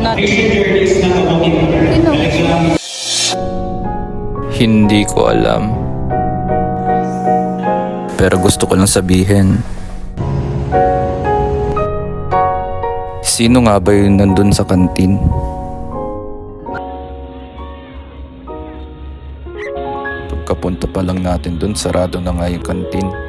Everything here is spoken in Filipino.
natin. Sino? Hindi ko alam. Pero gusto ko lang sabihin. Sino nga ba yung nandun sa kantin? Pagkapunta pa lang natin dun, sarado na nga yung kantin.